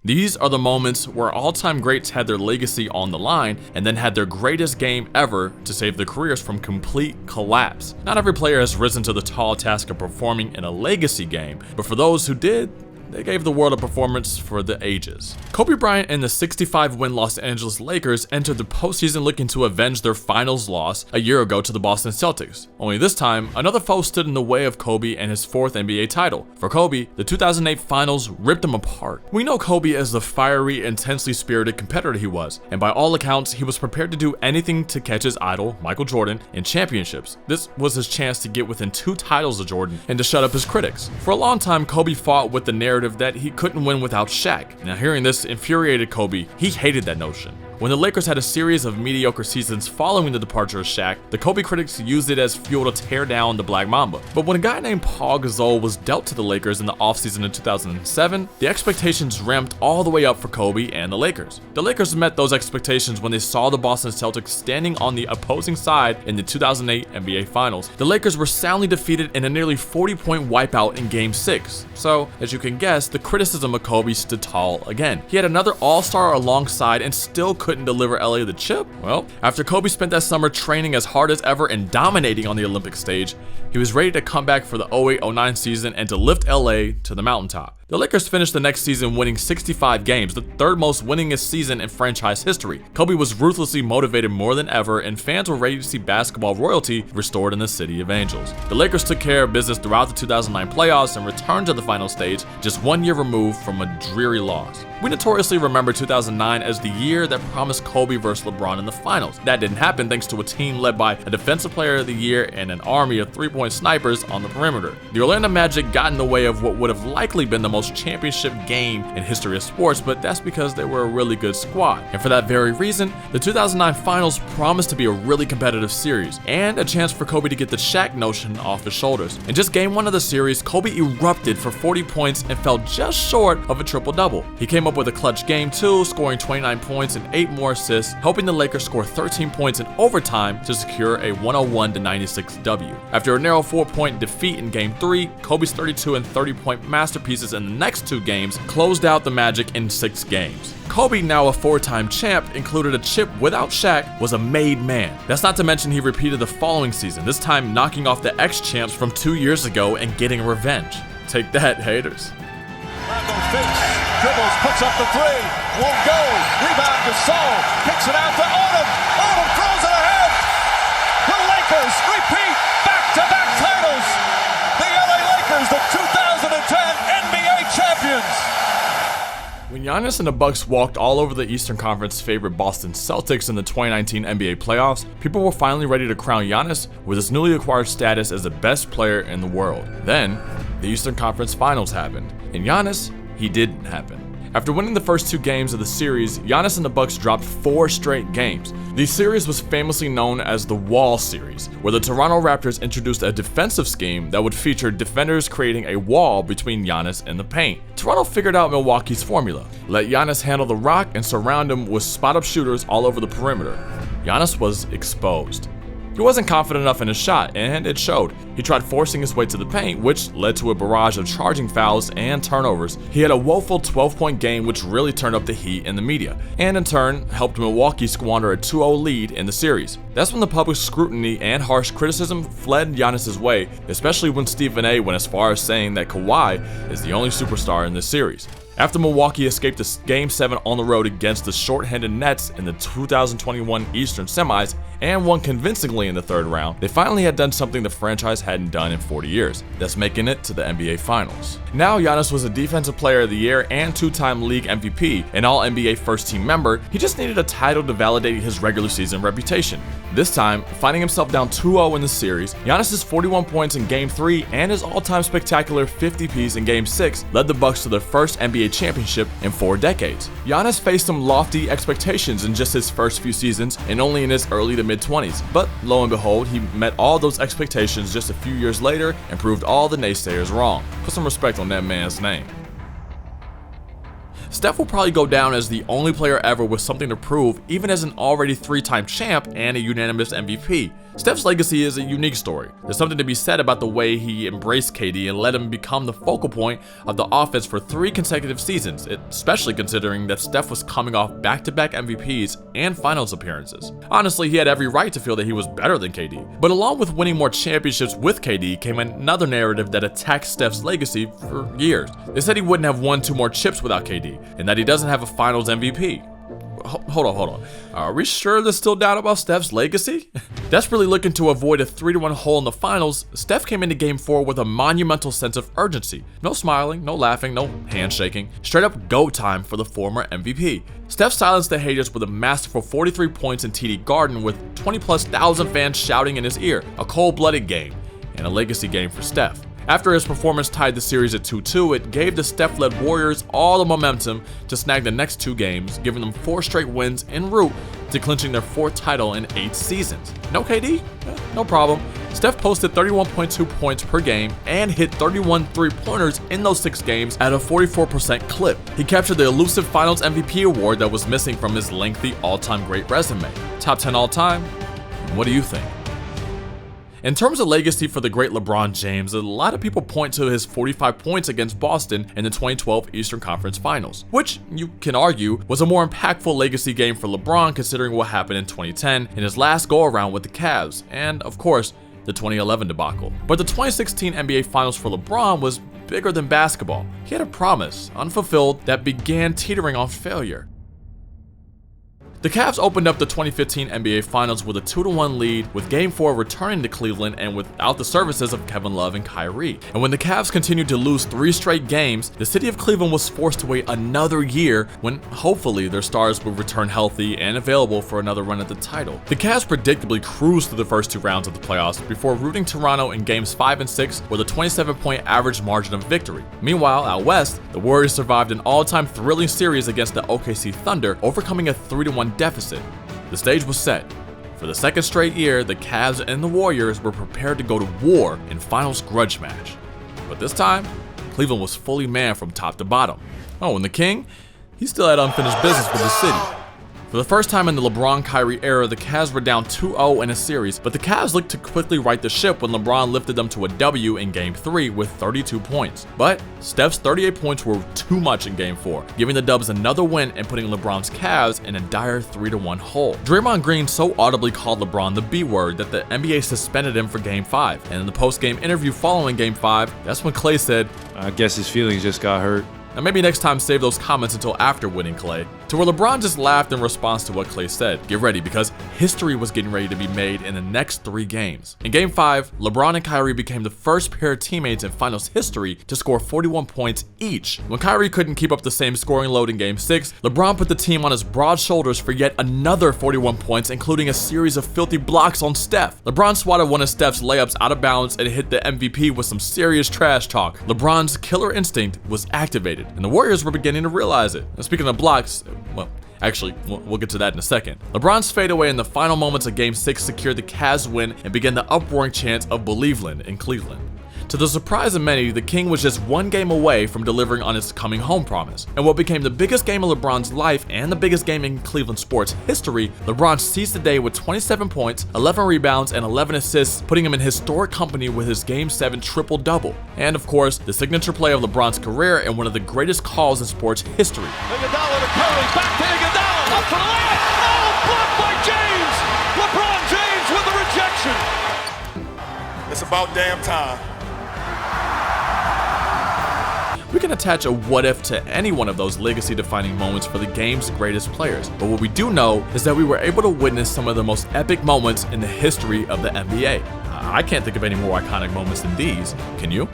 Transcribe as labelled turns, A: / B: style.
A: These are the moments where all-time greats had their legacy on the line and then had their greatest game ever to save their careers from complete collapse. Not every player has risen to the tall task of performing in a legacy game, but for those who did, they gave the world a performance for the ages. Kobe Bryant and the 65-win Los Angeles Lakers entered the postseason looking to avenge their finals loss a year ago to the Boston Celtics. Only this time, another foe stood in the way of Kobe and his fourth NBA title. For Kobe, the 2008 finals ripped him apart. We know Kobe as the fiery, intensely spirited competitor he was, and by all accounts, he was prepared to do anything to catch his idol, Michael Jordan, in championships. This was his chance to get within 2 titles of Jordan and to shut up his critics. For a long time, Kobe fought with the narrative that he couldn't win without Shaq. Now, hearing this infuriated Kobe. He hated that notion. When the Lakers had a series of mediocre seasons following the departure of Shaq, the Kobe critics used it as fuel to tear down the Black Mamba. But when a guy named Paul Gasol was dealt to the Lakers in the offseason in 2007, the expectations ramped all the way up for Kobe and the Lakers. The Lakers met those expectations when they saw the Boston Celtics standing on the opposing side in the 2008 NBA Finals. The Lakers were soundly defeated in a nearly 40-point wipeout in Game 6. So, as you can guess, the criticism of Kobe stood tall again. He had another all-star alongside and still couldn't deliver LA the chip? Well, after Kobe spent that summer training as hard as ever and dominating on the Olympic stage, he was ready to come back for the 08-09 season and to lift LA to the mountaintop. The Lakers finished the next season winning 65 games, the third most winningest season in franchise history. Kobe was ruthlessly motivated more than ever, and fans were ready to see basketball royalty restored in the City of Angels. The Lakers took care of business throughout the 2009 playoffs and returned to the final stage, just 1 year removed from a dreary loss. We notoriously remember 2009 as the year that promised Kobe versus LeBron in the finals. That didn't happen thanks to a team led by a Defensive Player of the Year and an army of three-point snipers on the perimeter. The Orlando Magic got in the way of what would have likely been the most championship game in history of sports, but that's because they were a really good squad. And for that very reason, the 2009 finals promised to be a really competitive series and a chance for Kobe to get the Shaq notion off his shoulders. In just game 1 of the series, Kobe erupted for 40 points and fell just short of a triple-double. He came up with a clutch game 2, scoring 29 points and 8 more assists, helping the Lakers score 13 points in overtime to secure a 101-96 W. After a narrow 4-point defeat in game 3, Kobe's 32 and 30-point masterpieces in the next 2 games closed out the Magic in 6 games. Kobe, now a 4-time champ, included a chip without Shaq, was a made man. That's not to mention he repeated the following season, this time knocking off the ex-champs from 2 years ago and getting revenge. Take that, haters.
B: Dribbles, puts up the 3, won't go, rebound to Gasol, kicks it out to Odom, Odom throws it ahead, the Lakers repeat back-to-back titles, the LA Lakers, the 2010 NBA champions.
A: When Giannis and the Bucks walked all over the Eastern Conference favorite Boston Celtics in the 2019 NBA playoffs, people were finally ready to crown Giannis with his newly acquired status as the best player in the world. Then, the Eastern Conference Finals happened, and Giannis, he didn't happen. After winning the first 2 games of the series, Giannis and the Bucks dropped 4 straight games. The series was famously known as the Wall Series, where the Toronto Raptors introduced a defensive scheme that would feature defenders creating a wall between Giannis and the paint. Toronto figured out Milwaukee's formula: let Giannis handle the rock and surround him with spot-up shooters all over the perimeter. Giannis was exposed. He wasn't confident enough in his shot, and it showed. He tried forcing his way to the paint, which led to a barrage of charging fouls and turnovers. He had a woeful 12-point game, which really turned up the heat in the media, and in turn helped Milwaukee squander a 2-0 lead in the series. That's when the public scrutiny and harsh criticism fled Giannis' way, especially when Stephen A. went as far as saying that Kawhi is the only superstar in this series. After Milwaukee escaped the Game 7 on the road against the short-handed Nets in the 2021 Eastern Semis and won convincingly in the 3rd round, they finally had done something the franchise hadn't done in 40 years. That's making it to the NBA Finals. Now Giannis was a Defensive Player of the Year and 2-time League MVP, an All-NBA first-team member. He just needed a title to validate his regular season reputation. This time, finding himself down 2-0 in the series, Giannis' 41 points in Game 3 and his all-time spectacular 50-piece in Game 6 led the Bucks to their first NBA championship in 4 decades. Giannis faced some lofty expectations in just his first few seasons and only in his early to mid-20s, but lo and behold, he met all those expectations just a few years later and proved all the naysayers wrong. Put some respect on that man's name. Steph will probably go down as the only player ever with something to prove, even as an already 3-time champ and a unanimous MVP. Steph's legacy is a unique story. There's something to be said about the way he embraced KD and let him become the focal point of the offense for 3 consecutive seasons, especially considering that Steph was coming off back-to-back MVPs and finals appearances. Honestly, he had every right to feel that he was better than KD. But along with winning more championships with KD came another narrative that attacked Steph's legacy for years. They said he wouldn't have won 2 more chips without KD, and that he doesn't have a finals MVP. Hold on. Are we sure there's still doubt about Steph's legacy? Desperately looking to avoid a 3-1 hole in the finals, Steph came into Game 4 with a monumental sense of urgency. No smiling, no laughing, no handshaking. Straight up go time for the former MVP. Steph silenced the haters with a masterful 43 points in TD Garden with 20+ thousand fans shouting in his ear. A cold-blooded game, and a legacy game for Steph. After his performance tied the series at 2-2, it gave the Steph-led Warriors all the momentum to snag the next 2 games, giving them 4 straight wins en route to clinching their 4th title in 8 seasons. No KD? No problem. Steph posted 31.2 points per game and hit 31 3-pointers in those 6 games at a 44% clip. He captured the elusive Finals MVP award that was missing from his lengthy all-time great resume. Top 10 all-time? What do you think? In terms of legacy for the great LeBron James, a lot of people point to his 45 points against Boston in the 2012 Eastern Conference Finals, which you can argue was a more impactful legacy game for LeBron considering what happened in 2010 in his last go-around with the Cavs, and of course, the 2011 debacle. But the 2016 NBA Finals for LeBron was bigger than basketball. He had a promise, unfulfilled, that began teetering on failure. The Cavs opened up the 2015 NBA Finals with a 2-1 lead, with Game 4 returning to Cleveland and without the services of Kevin Love and Kyrie. And when the Cavs continued to lose 3 straight games, the city of Cleveland was forced to wait another year when hopefully their stars would return healthy and available for another run at the title. The Cavs predictably cruised through the first 2 rounds of the playoffs before rooting Toronto in Games 5 and 6 with a 27-point average margin of victory. Meanwhile, out west, the Warriors survived an all-time thrilling series against the OKC Thunder, overcoming a 3-1 deficit. The stage was set. For the 2nd straight year, the Cavs and the Warriors were prepared to go to war in finals grudge match. But this time, Cleveland was fully manned from top to bottom. Oh, and the King? He still had unfinished business with the city. For the first time in the LeBron-Kyrie era, the Cavs were down 2-0 in a series, but the Cavs looked to quickly right the ship when LeBron lifted them to a W in Game 3 with 32 points. But Steph's 38 points were too much in Game 4, giving the Dubs another win and putting LeBron's Cavs in a dire 3-1 hole. Draymond Green so audibly called LeBron the B word that the NBA suspended him for Game 5, and in the post-game interview following Game 5, that's when Klay said,
C: "I guess his feelings just got hurt."
A: Now maybe next time save those comments until after winning, Klay. To where LeBron just laughed in response to what Klay said. Get ready, because history was getting ready to be made in the next 3 games. In Game 5, LeBron and Kyrie became the first pair of teammates in finals history to score 41 points each. When Kyrie couldn't keep up the same scoring load in Game 6, LeBron put the team on his broad shoulders for yet another 41 points, including a series of filthy blocks on Steph. LeBron swatted one of Steph's layups out of bounds and hit the MVP with some serious trash talk. LeBron's killer instinct was activated, and the Warriors were beginning to realize it. And speaking of blocks, well, actually, we'll get to that in a second. LeBron's fadeaway in the final moments of Game 6 secured the Cavs win and began the uproaring chants of Believeland in Cleveland. To the surprise of many, the King was just 1 game away from delivering on his coming home promise. And what became the biggest game of LeBron's life and the biggest game in Cleveland sports history, LeBron seized the day with 27 points, 11 rebounds, and 11 assists, putting him in historic company with his Game 7 triple-double. And of course, the signature play of LeBron's career and one of the greatest calls in sports history.
B: Iguodala to Curry, back to Iguodala, up for the layup. Oh, blocked by James. LeBron James with the rejection.
D: It's about damn time.
A: We can attach a what if to any one of those legacy defining moments for the game's greatest players, but what we do know is that we were able to witness some of the most epic moments in the history of the NBA. I can't think of any more iconic moments than these, can you?